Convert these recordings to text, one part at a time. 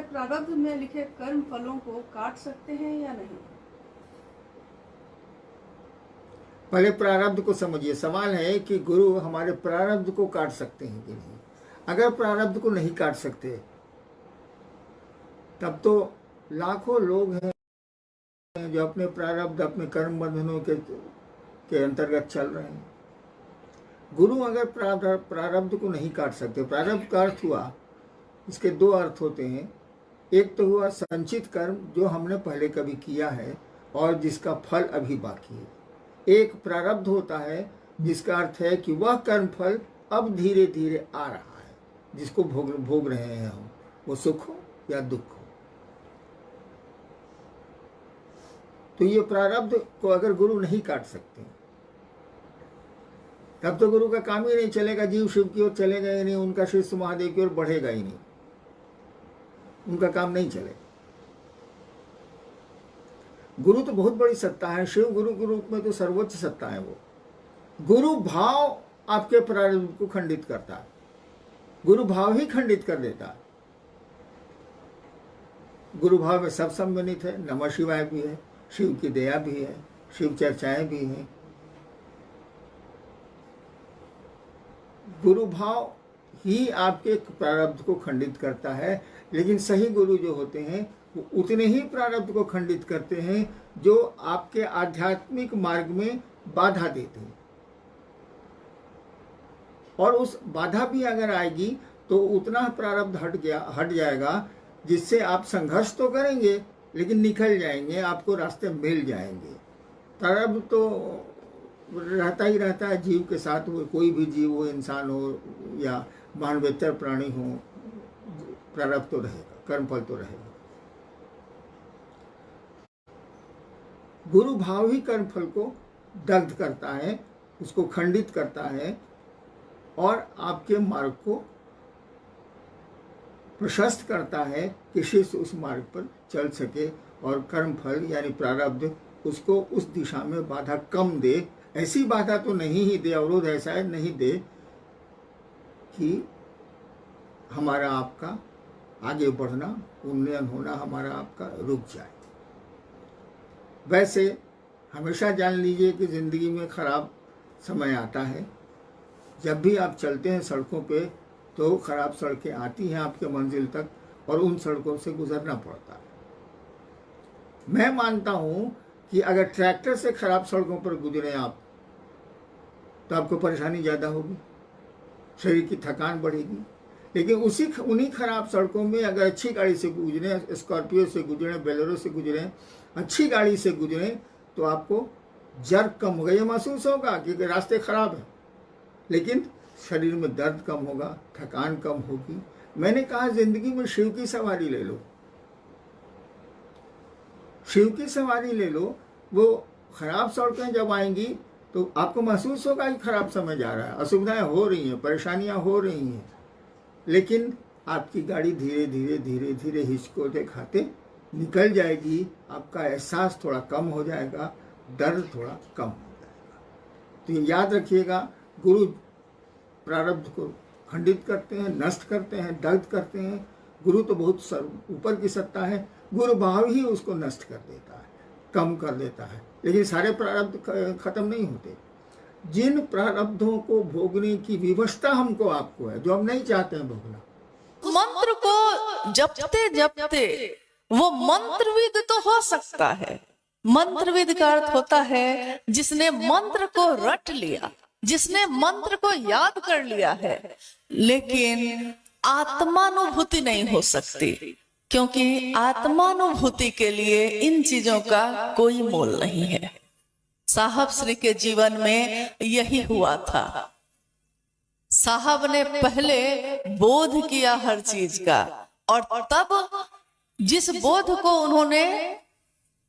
प्रारब्ध में लिखे कर्म फलों को काट सकते हैं या नहीं? पहले प्रारब्ध को समझिए। सवाल है कि गुरु हमारे प्रारब्ध को काट सकते हैं कि नहीं। अगर प्रारब्ध को नहीं काट सकते तब तो लाखों लोग हैं जो अपने प्रारब्ध, अपने कर्म बंधनों के अंतर्गत चल रहे हैं। गुरु अगर प्रारब्ध को नहीं काट सकते, प्रारब्ध का अर्थ हुआ, इसके दो अर्थ होते हैं। एक तो हुआ संचित कर्म जो हमने पहले कभी किया है और जिसका फल अभी बाकी है। एक प्रारब्ध होता है जिसका अर्थ है कि वह कर्म फल अब धीरे धीरे आ रहा है, जिसको भोग रहे हैं हम, वो सुख हो या दुख हो। तो ये प्रारब्ध को अगर गुरु नहीं काट सकते तब तो गुरु का काम ही नहीं चलेगा। जीव शिव की ओर चलेगा ही नहीं, उनका शिष्य महादेव की ओर बढ़ेगा ही नहीं, उनका काम नहीं चलेगा। गुरु तो बहुत बड़ी सत्ता है, शिव गुरु के रूप में तो सर्वोच्च सत्ता है। वो गुरु भाव आपके प्रारब्ध को खंडित करता है, गुरु भाव ही खंडित कर देता है। गुरु भाव में सब सम्मिलित है, नमः शिवाय भी है, शिव की दया भी है, शिव चर्चाएं भी हैं। गुरु भाव ही आपके प्रारब्ध को खंडित करता है, लेकिन सही गुरु जो होते हैं वो उतने ही प्रारब्ध को खंडित करते हैं जो आपके आध्यात्मिक मार्ग में बाधा देते हैं। और उस बाधा भी अगर आएगी तो उतना प्रारब्ध हट जाएगा जिससे आप संघर्ष तो करेंगे लेकिन निकल जाएंगे, आपको रास्ते मिल जाएंगे। प्रारब्ध तो रहता ही रहता है जीव के साथ, वो कोई भी जीव हो, इंसान हो या मानवेतर प्राणी हो, प्रारब्ध तो रहेगा, कर्मफल तो रहेगा। गुरु भाव ही कर्मफल को दग्ध करता है, उसको खंडित करता है और आपके मार्ग को प्रशस्त करता है कि शिष्य उस मार्ग पर चल सके और कर्मफल यानी प्रारब्ध उसको उस दिशा में बाधा कम दे। ऐसी बाधा तो नहीं ही दे, अवरोध ऐसा है नहीं दे कि हमारा आपका आगे बढ़ना, उन्नयन होना हमारा आपका रुक जाए। वैसे हमेशा जान लीजिए कि जिंदगी में खराब समय आता है। जब भी आप चलते हैं सड़कों पे तो खराब सड़कें आती हैं आपके मंजिल तक और उन सड़कों से गुजरना पड़ता है। मैं मानता हूं कि अगर ट्रैक्टर से खराब सड़कों पर गुजरे आप तो आपको परेशानी ज़्यादा होगी, शरीर की थकान बढ़ेगी। लेकिन उन्हीं खराब सड़कों में अगर अच्छी गाड़ी से गुजरें, स्कॉर्पियो से गुजरें, बोलेरो से गुजरें, अच्छी गाड़ी से गुजरें तो आपको जर्क कम होगा। ये महसूस होगा कि रास्ते खराब हैं, लेकिन शरीर में दर्द कम होगा, थकान कम होगी। मैंने कहा जिंदगी में शिव की सवारी ले लो, शिव की सवारी ले लो। वो खराब सड़कें जब आएंगी तो आपको महसूस होगा कि खराब समय जा रहा है, असुविधाएं हो रही हैं, परेशानियां हो रही हैं, लेकिन आपकी गाड़ी धीरे धीरे धीरे धीरे हिचकोते खाते निकल जाएगी। आपका एहसास थोड़ा कम हो जाएगा, दर्द थोड़ा कम हो जाएगा। तो ये याद रखिएगा, गुरु प्रारब्ध को खंडित करते हैं, नष्ट करते हैं, दग्ध करते हैं। गुरु तो बहुत ऊपर की सत्ता है, गुरु भाव ही उसको नष्ट कर देता है, कम कर देता है। लेकिन सारे प्रारब्ध खत्म नहीं होते। जिन प्रारब्धों को भोगने की विवशता हमको आपको है, जो हम नहीं चाहते हैं भोगना, मंत्र को जपते जपते वो मंत्रविद तो हो सकता है। मंत्रविद का अर्थ होता है जिसने मंत्र को रट लिया, जिसने मंत्र को याद कर लिया है, लेकिन आत्मानुभूति नहीं हो सकती, क्योंकि आत्मानुभूति के लिए इन चीजों का कोई मोल नहीं है। साहब श्री के जीवन में यही हुआ था। साहब ने पहले बोध किया हर चीज का, और तब जिस बोध को उन्होंने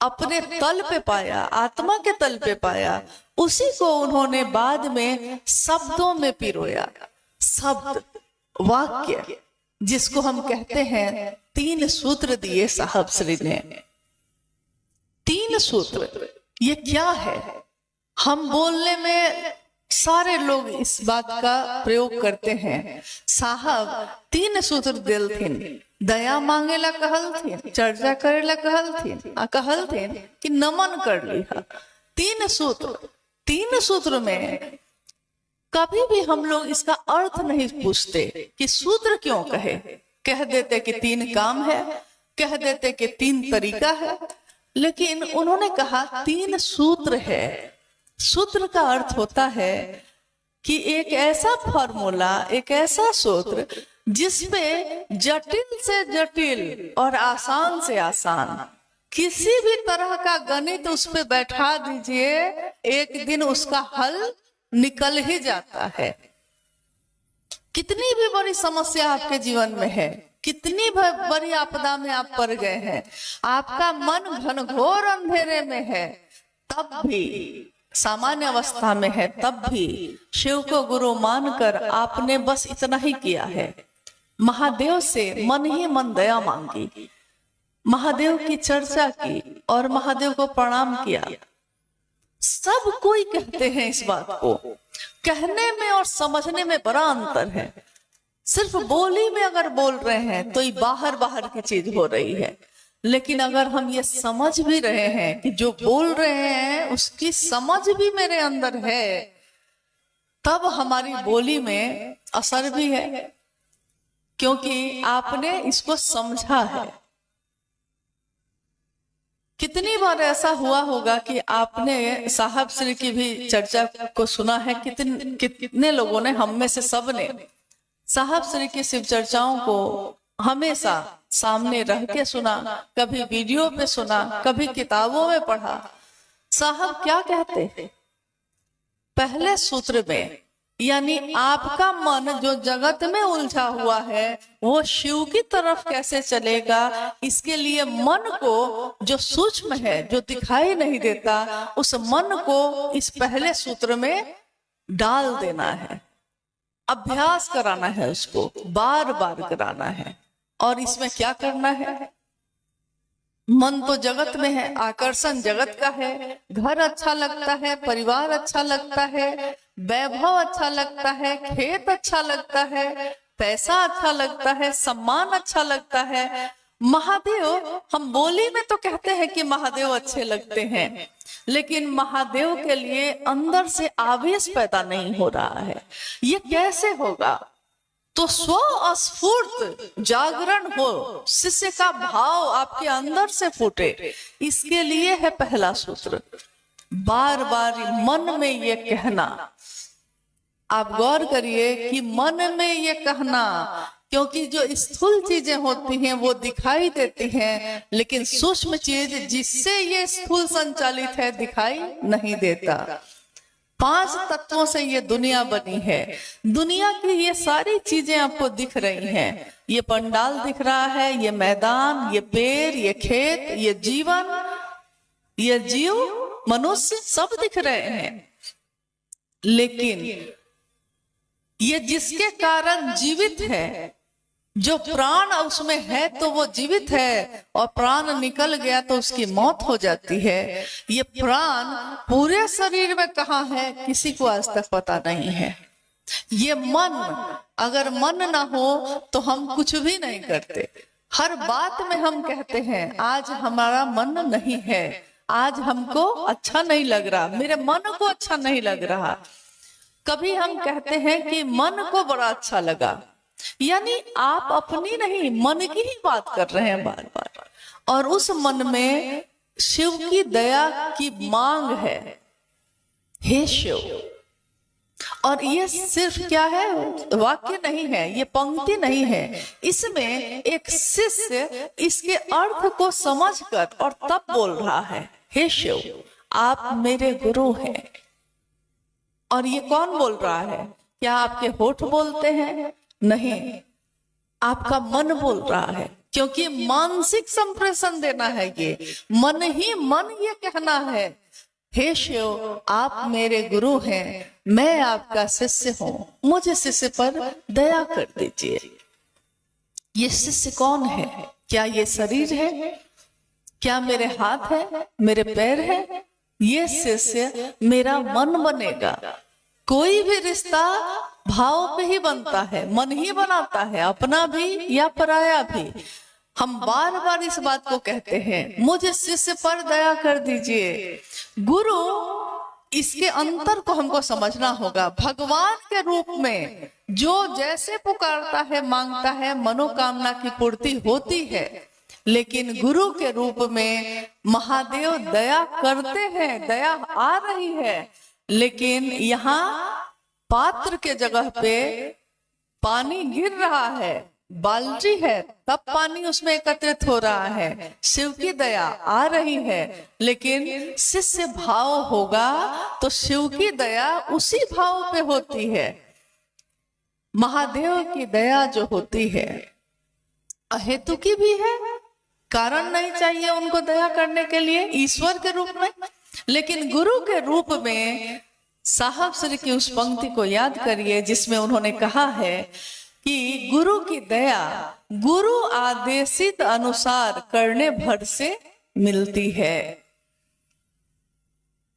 अपने तल पे पाया, आत्मा के तल पे पाया, उसी को उन्होंने बाद में शब्दों में पिरोया। शब्द, वाक्य, जिसको हम कहते हैं 3 सूत्र दिए साहब श्री ने। 3 सूत्र, ये क्या है? हम बोलने में सारे लोग इस बात का प्रयोग करते हैं। साहब 3 सूत्र दिलथिन, दया मांगेला कहलथिन, चर्चा करेला कहलथिन कि नमन कर लिहा। 3 सूत्र में कभी भी हम लोग इसका अर्थ नहीं पूछते कि सूत्र क्यों कहे। कह देते कि 3 काम है, कह देते कि 3 तरीका है, लेकिन उन्होंने कहा 3 सूत्र है। सूत्र का अर्थ होता है कि एक ऐसा फॉर्मूला, एक ऐसा सूत्र जिसपे जटिल से जटिल और आसान से आसान किसी भी तरह का गणित उस पे बैठा दीजिए, एक दिन उसका हल निकल ही जाता है। कितनी भी बड़ी समस्या आपके जीवन में है, कितनी बड़ी आपदा में आप पड़ गए हैं, आपका मन घनघोर अंधेरे में है, तब भी सामान्य अवस्था में है, तब भी शिव को गुरु मानकर आपने बस इतना ही किया है। महादेव से मन ही मन दया मांगी, महादेव की चर्चा की और महादेव को प्रणाम किया। सब कोई कहते हैं इस बात को, कहने में और समझने में बड़ा अंतर है। सिर्फ बोली में अगर बोल रहे हैं तो ये बाहर बाहर की चीज हो रही है, लेकिन अगर हम ये समझ भी रहे हैं कि जो बोल रहे हैं उसकी समझ भी मेरे अंदर है, तब हमारी बोली में असर भी है, क्योंकि आपने इसको समझा है। कितनी बार ऐसा हुआ होगा कि आपने साहब श्री की भी चर्चा को सुना है। कितने लोगों ने, हम में से सब ने साहब श्री की शिव चर्चाओं को हमेशा सामने रह के सुना, कभी वीडियो पे सुना, कभी किताबों में पढ़ा। साहब क्या कहते हैं पहले सूत्र में, यानी आपका मन जो जगत में उलझा हुआ है वो शिव की तरफ कैसे चलेगा, इसके लिए मन को जो सूक्ष्म है, जो दिखाई नहीं देता, उस मन को इस पहले सूत्र में डाल देना है, अभ्यास कराना है, उसको बार बार कराना है। और इसमें क्या करना है, मन तो जगत में है, आकर्षण जगत का है, घर अच्छा लगता है, परिवार अच्छा लगता है, वैभव अच्छा लगता है, खेत अच्छा लगता है, पैसा अच्छा लगता है, सम्मान अच्छा लगता है। महादेव, हम बोली में तो कहते हैं कि महादेव अच्छे लगते हैं, लेकिन महादेव के लिए अंदर से आवेश पैदा नहीं हो रहा है। ये कैसे होगा? तो स्व स्फूर्त जागरण हो, शिष्य का भाव आपके अंदर से फूटे, इसके लिए है पहला सूत्र। बार बार मन में ये कहना, आप गौर करिए कि मन में ये कहना, क्योंकि जो स्थूल चीजें होती हैं वो दिखाई देती हैं, लेकिन सूक्ष्म चीज जिससे ये स्थूल संचालित है दिखाई नहीं देता। 5 तत्वों से ये दुनिया बनी है। दुनिया की ये सारी चीजें आपको दिख रही हैं। ये पंडाल दिख रहा है, ये मैदान, ये पेड़, ये खेत, ये जीवन, ये जीव, मनुष्य, सब दिख रहे हैं। लेकिन ये जिसके कारण जीवित है, जो प्राण उसमें है तो वो जीवित है, और प्राण निकल गया तो उसकी मौत हो जाती है। ये प्राण पूरे शरीर में कहाँ है किसी को आज तक पता नहीं है। ये मन, अगर मन ना हो तो हम कुछ भी नहीं करते। हर बात में हम कहते हैं आज हमारा मन नहीं है, आज हमको अच्छा नहीं लग रहा, मेरे मन को अच्छा नहीं लग रहा। कभी हम कहते हैं कि मन को बड़ा अच्छा लगा, यानी आप अपनी नहीं, मन की ही बात कर रहे हैं बार बार, और उस मन में शिव की दया की मांग है, हे शिव। और ये सिर्फ क्या है, वाक्य नहीं है, ये पंक्ति नहीं है, इसमें एक शिष्य इसके अर्थ को समझकर और तब बोल रहा है, हे शिव आप मेरे गुरु हैं। और ये कौन बोल रहा है? क्या आपके होठ बोलते हैं? नहीं, आपका मन बोल रहा है, क्योंकि मानसिक संप्रेषण देना है। ये मन ही मन ये कहना है, हे शिव आप मेरे गुरु हैं, मैं आपका शिष्य हूं, मुझे शिष्य पर दया कर दीजिए। ये शिष्य कौन है? क्या ये शरीर है? क्या मेरे हाथ है, मेरे पैर है? ये शिष्य मेरा मन बनेगा। कोई भी रिश्ता भाव पे ही बनता है, मन ही बनाता है, अपना भी या पराया भी। हम बार बार इस बात को कहते हैं, मुझे शिष्य पर दया कर दीजिए। गुरु, इसके अंतर को हमको समझना होगा। भगवान के रूप में जो जैसे पुकारता है, मांगता है, मनोकामना की पूर्ति होती है। लेकिन गुरु के रूप में महादेव दया करते हैं, दया आ रही है। लेकिन यहाँ पात्र के जगह पे पानी गिर रहा है, बाल्टी है, तब पानी उसमें एकत्रित हो रहा है। शिव की दया आ रही है, लेकिन शिष्य भाव होगा तो शिव की दया उसी भाव पे होती है। महादेव की दया जो होती है अहेतु की भी है, कारण नहीं चाहिए उनको दया करने के लिए ईश्वर के रूप में। लेकिन गुरु के रूप में साहब श्री की उस पंक्ति को याद करिए जिसमें उन्होंने कहा है कि गुरु की दया गुरु आदेशित अनुसार करने भर से मिलती है।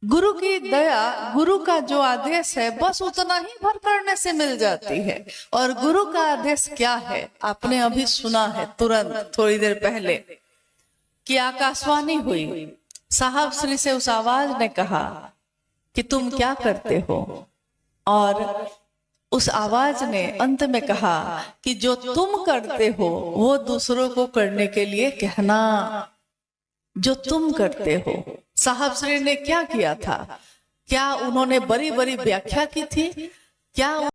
गुरु की दया, गुरु का जो आदेश है बस उतना ही भर करने से मिल जाती है। और गुरु का आदेश क्या है आपने अभी सुना है, तुरंत थोड़ी देर पहले कि आकाशवाणी हुई। साहब श्री से उस आवाज ने कहा कि तुम क्या करते हो, और उस आवाज ने अंत में कहा कि जो तुम करते हो वो दूसरों को करने के लिए कहना, जो तुम करते हो। साहब श्री ने क्या किया था? क्या उन्होंने बड़ी बड़ी व्याख्या की थी? क्या